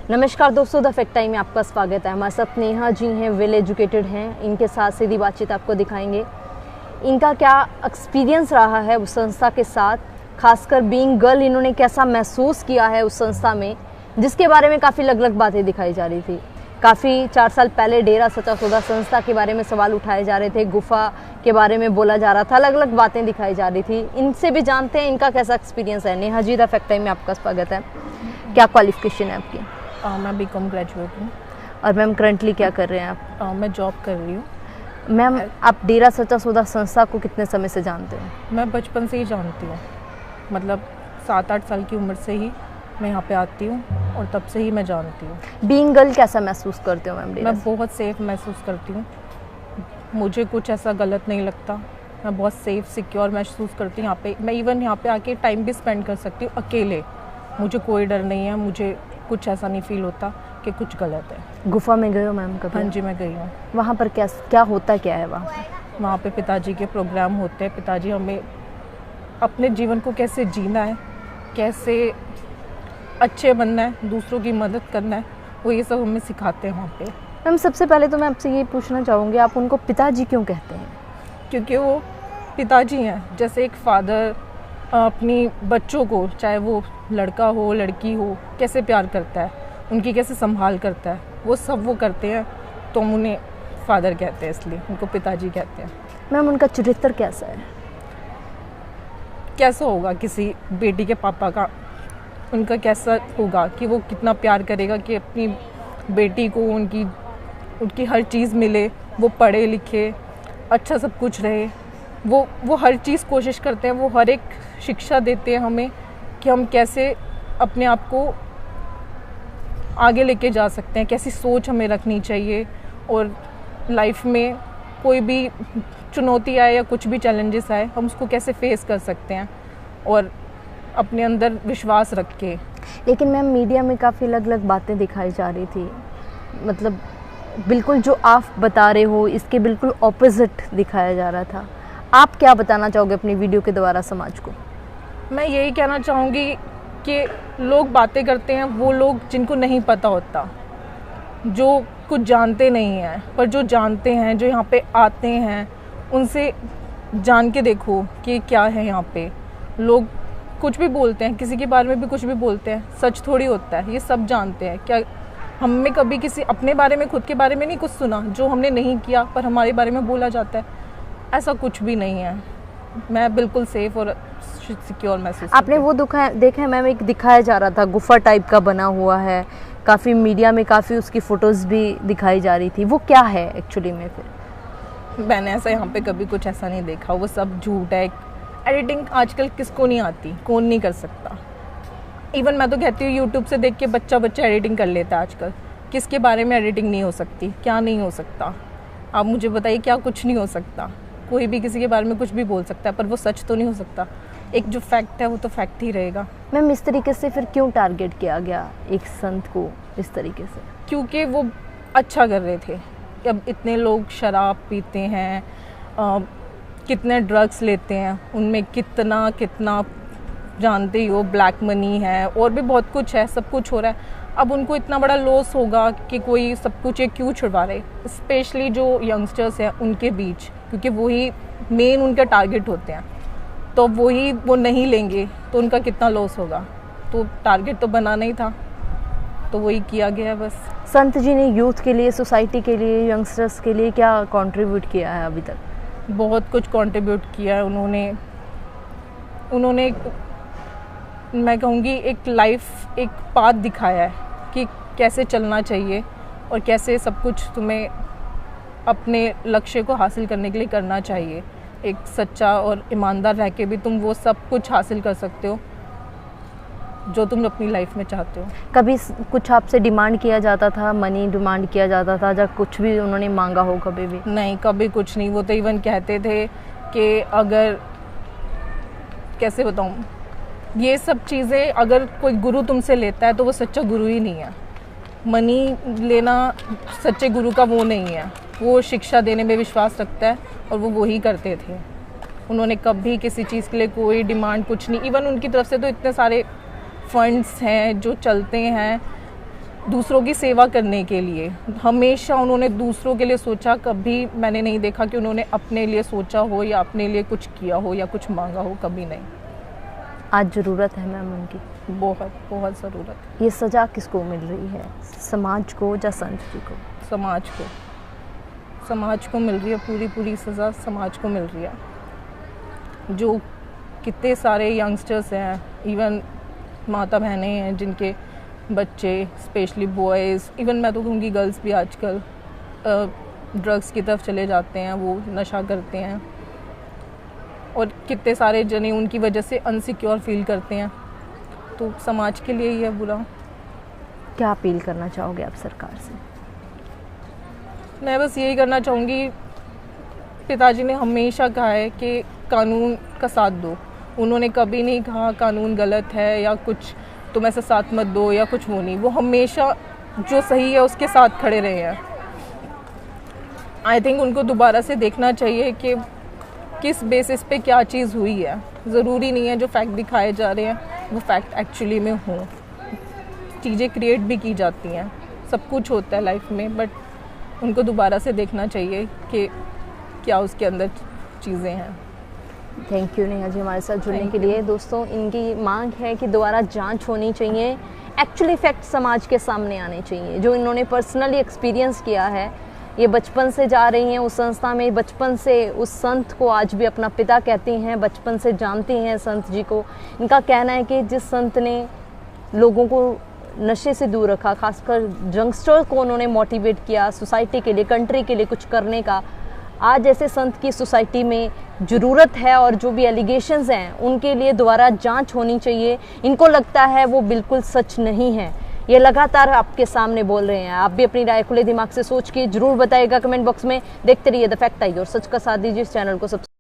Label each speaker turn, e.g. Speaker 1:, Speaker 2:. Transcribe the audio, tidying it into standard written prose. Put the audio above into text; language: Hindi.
Speaker 1: नमस्कार दोस्तों, द फैक्ट टाइम में आपका स्वागत है। हमारे साथ नेहा जी हैं, वेल एजुकेटेड हैं। इनके साथ सीधी बातचीत आपको दिखाएंगे। इनका क्या एक्सपीरियंस रहा है उस संस्था के साथ, खासकर बीइंग गर्ल इन्होंने कैसा महसूस किया है उस संस्था में, जिसके बारे में काफ़ी अलग अलग बातें दिखाई जा रही थी। काफ़ी 4 साल पहले डेरा सच्चा सौदा संस्था के बारे में सवाल उठाए जा रहे थे, गुफा के बारे में बोला जा रहा था, अलग अलग बातें दिखाई जा रही थी। इनसे भी जानते हैं इनका कैसा एक्सपीरियंस है। Neha ji, the fact time में आपका स्वागत है। क्या क्वालिफिकेशन है आपकी?
Speaker 2: मैं बीकॉम ग्रेजुएट हूँ।
Speaker 1: और मैम करंटली क्या कर रहे हैं आप?
Speaker 2: मैं जॉब कर रही हूँ।
Speaker 1: मैम, आप डेरा सच्चा सौदा संस्था को कितने समय से जानते हैं?
Speaker 2: मैं बचपन से ही जानती हूँ, मतलब 7-8 साल की उम्र से ही मैं यहाँ पे आती हूँ और तब से ही मैं जानती हूँ।
Speaker 1: बीइंग गर्ल कैसा महसूस करते हो मैम डेरा?
Speaker 2: मैं बहुत सेफ़ महसूस करती हूँ, मुझे कुछ ऐसा गलत नहीं लगता। मैं बहुत सेफ़ सिक्योर महसूस करती हूँ यहाँ पे। मैं इवन यहाँ पे आके टाइम भी स्पेंड कर सकती हूँ अकेले। मुझे कोई डर नहीं है, मुझे कुछ ऐसा नहीं फील होता कि कुछ गलत है।
Speaker 1: गुफा में गए हो मैम कभी?
Speaker 2: हाँ जी, मैं गई हूँ।
Speaker 1: वहाँ पर क्या होता क्या है
Speaker 2: वहाँ पे पिताजी के प्रोग्राम होते हैं। पिताजी हमें अपने जीवन को कैसे जीना है, कैसे अच्छे बनना है, दूसरों की मदद करना है, वो ये सब हमें सिखाते हैं वहाँ पे।
Speaker 1: मैम, सबसे पहले तो मैं आपसे ये पूछना चाहूँगी, आप उनको पिताजी क्यों कहते हैं?
Speaker 2: क्योंकि वो पिताजी हैं। जैसे एक फादर अपनी बच्चों को, चाहे वो लड़का हो लड़की हो, कैसे प्यार करता है, उनकी कैसे संभाल करता है, वो सब वो करते हैं, तो हम उन्हें फादर कहते हैं, इसलिए उनको पिताजी कहते हैं।
Speaker 1: मैम, उनका चरित्र कैसा है?
Speaker 2: कैसा होगा किसी बेटी के पापा का, उनका कैसा होगा कि वो कितना प्यार करेगा कि अपनी बेटी को उनकी हर चीज़ मिले, वो पढ़े लिखे, अच्छा सब कुछ रहे। वो हर चीज़ कोशिश करते हैं, वो हर एक शिक्षा देते हैं हमें कि हम कैसे अपने आप को आगे लेके जा सकते हैं, कैसी सोच हमें रखनी चाहिए, और लाइफ में कोई भी चुनौती आए या कुछ भी चैलेंजेस आए, हम उसको कैसे फेस कर सकते हैं और अपने अंदर विश्वास रख के।
Speaker 1: लेकिन मैम, मीडिया में काफ़ी अलग अलग बातें दिखाई जा रही थी, मतलब बिल्कुल जो आप बता रहे हो इसके बिल्कुल ऑपोजिट दिखाया जा रहा था। आप क्या बताना चाहोगे अपनी वीडियो के द्वारा समाज को?
Speaker 2: मैं यही कहना चाहूँगी कि लोग बातें करते हैं वो लोग जिनको नहीं पता होता, जो कुछ जानते नहीं हैं, पर जो जानते हैं, जो यहाँ पे आते हैं, उनसे जान के देखो कि क्या है यहाँ पे। लोग कुछ भी बोलते हैं, किसी के बारे में भी कुछ भी बोलते हैं, सच थोड़ी होता है, ये सब जानते हैं। क्या हमने कभी किसी अपने बारे में, खुद के बारे में नहीं कुछ सुना जो हमने नहीं किया पर हमारे बारे में बोला जाता है? ऐसा कुछ भी नहीं है। मैं बिल्कुल सेफ और सिक्योर महसूस।
Speaker 1: आपने वो देखा है मैम, एक दिखाया जा रहा था गुफा टाइप का बना हुआ है, काफ़ी मीडिया में काफ़ी उसकी फ़ोटोज़ भी दिखाई जा रही थी, वो क्या है एक्चुअली में? फिर
Speaker 2: मैंने ऐसा यहाँ पे कभी कुछ ऐसा नहीं देखा, वो सब झूठ है। एडिटिंग आजकल किसको नहीं आती, कौन नहीं कर सकता। इवन मैं तो कहती हूँ यूट्यूब से देख के बच्चा एडिटिंग कर लेता है आजकल। किसके बारे में एडिटिंग नहीं हो सकती? क्या नहीं हो सकता? आप मुझे बताइए, क्या कुछ नहीं हो सकता? कोई भी किसी के बारे में कुछ भी बोल सकता है, पर वो सच तो नहीं हो सकता। एक जो फैक्ट है वो तो फैक्ट ही रहेगा।
Speaker 1: मैम, इस तरीके से फिर क्यों टारगेट किया गया एक संत को इस तरीके से?
Speaker 2: क्योंकि वो अच्छा कर रहे थे। अब इतने लोग शराब पीते हैं, कितने ड्रग्स लेते हैं, उनमें कितना जानते ही हो, ब्लैक मनी है और भी बहुत कुछ है, सब कुछ हो रहा है। अब उनको इतना बड़ा लॉस होगा कि कोई सब कुछ ये क्यों छुड़वा रहे, स्पेशली जो यंगस्टर्स हैं उनके बीच, क्योंकि वही मेन उनका टारगेट होते हैं। तो वो नहीं लेंगे तो उनका कितना लॉस होगा। तो टारगेट तो बनाना ही था, तो वही किया गया बस।
Speaker 1: संत जी ने यूथ के लिए, सोसाइटी के लिए, यंगस्टर्स के लिए क्या कंट्रीब्यूट किया है अभी तक?
Speaker 2: बहुत कुछ कंट्रीब्यूट किया है उन्होंने मैं कहूँगी एक लाइफ, एक पाथ दिखाया है कि कैसे चलना चाहिए और कैसे सब कुछ तुम्हें अपने लक्ष्य को हासिल करने के लिए करना चाहिए। एक सच्चा और ईमानदार रह के भी तुम वो सब कुछ हासिल कर सकते हो जो तुम अपनी लाइफ में चाहते हो।
Speaker 1: कभी कुछ आपसे डिमांड किया जाता था, मनी डिमांड किया जाता था, जब कुछ भी उन्होंने मांगा हो कभी भी?
Speaker 2: नहीं, कभी कुछ नहीं। वो तो इवन कहते थे कि अगर, कैसे बताऊँ, ये सब चीज़ें अगर कोई गुरु तुमसे लेता है तो वो सच्चा गुरु ही नहीं है। मनी लेना सच्चे गुरु का वो नहीं है। वो शिक्षा देने में विश्वास रखता है और वो वही करते थे। उन्होंने कभी किसी चीज़ के लिए कोई डिमांड कुछ नहीं। इवन उनकी तरफ से तो इतने सारे फंड्स हैं जो चलते हैं, दूसरों की सेवा करने के लिए। हमेशा उन्होंने दूसरों के लिए सोचा, कभी मैंने नहीं देखा कि उन्होंने अपने लिए सोचा हो या अपने लिए कुछ किया हो या कुछ मांगा हो, कभी नहीं।
Speaker 1: आज ज़रूरत है मैम उनकी,
Speaker 2: बहुत बहुत ज़रूरत।
Speaker 1: ये सज़ा किसको मिल रही है, समाज को या संत जी को?
Speaker 2: समाज को, समाज को मिल रही है, पूरी पूरी सज़ा समाज को मिल रही है। जो कितने सारे यंगस्टर्स हैं, इवन माता बहनें हैं जिनके बच्चे, स्पेशली बॉयज़, इवन मैं तो कहूँगी गर्ल्स भी आजकल ड्रग्स की तरफ चले जाते हैं, वो नशा करते हैं, और कितने सारे जने उनकी वजह से अनसिक्योर फील करते हैं। तो समाज के लिए ही है बुरा।
Speaker 1: क्या अपील करना चाहोगे आप सरकार से?
Speaker 2: मैं बस यही करना चाहूँगी, पिताजी ने हमेशा कहा है कि कानून का साथ दो। उन्होंने कभी नहीं कहा कानून गलत है या कुछ तुम ऐसा साथ मत दो या कुछ, वो नहीं, वो हमेशा जो सही है उसके साथ खड़े रहे हैं। आई थिंक उनको दोबारा से देखना चाहिए कि किस बेसिस पे क्या चीज़ हुई है। ज़रूरी नहीं है जो फैक्ट दिखाए जा रहे हैं वो फैक्ट एक्चुअली में हों। चीज़ें क्रिएट भी की जाती हैं, सब कुछ होता है लाइफ में, बट उनको दोबारा से देखना चाहिए कि क्या उसके अंदर चीज़ें हैं।
Speaker 1: थैंक यू नेहा जी हमारे साथ जुड़ने के लिए। दोस्तों, इनकी मांग है कि दोबारा जांच होनी चाहिए, एक्चुअली फैक्ट समाज के सामने आने चाहिए। जो इन्होंने पर्सनली एक्सपीरियंस किया है, ये बचपन से जा रही हैं उस संस्था में, बचपन से उस संत को आज भी अपना पिता कहती हैं, बचपन से जानती हैं संत जी को। इनका कहना है कि जिस संत ने लोगों को नशे से दूर रखा, खासकर यंगस्टर को उन्होंने मोटिवेट किया सोसाइटी के लिए, कंट्री के लिए कुछ करने का, आज ऐसे संत की सोसाइटी में ज़रूरत है। और जो भी एलिगेशंस हैं उनके लिए दोबारा जांच होनी चाहिए। इनको लगता है वो बिल्कुल सच नहीं है, ये लगातार आपके सामने बोल रहे हैं। आप भी अपनी राय खुले दिमाग से सोच के जरूर बताइएगा कमेंट बॉक्स में। देखते रहिए द फैक्ट आई और सच का साथ दीजिए। इस चैनल को सब्सक्राइब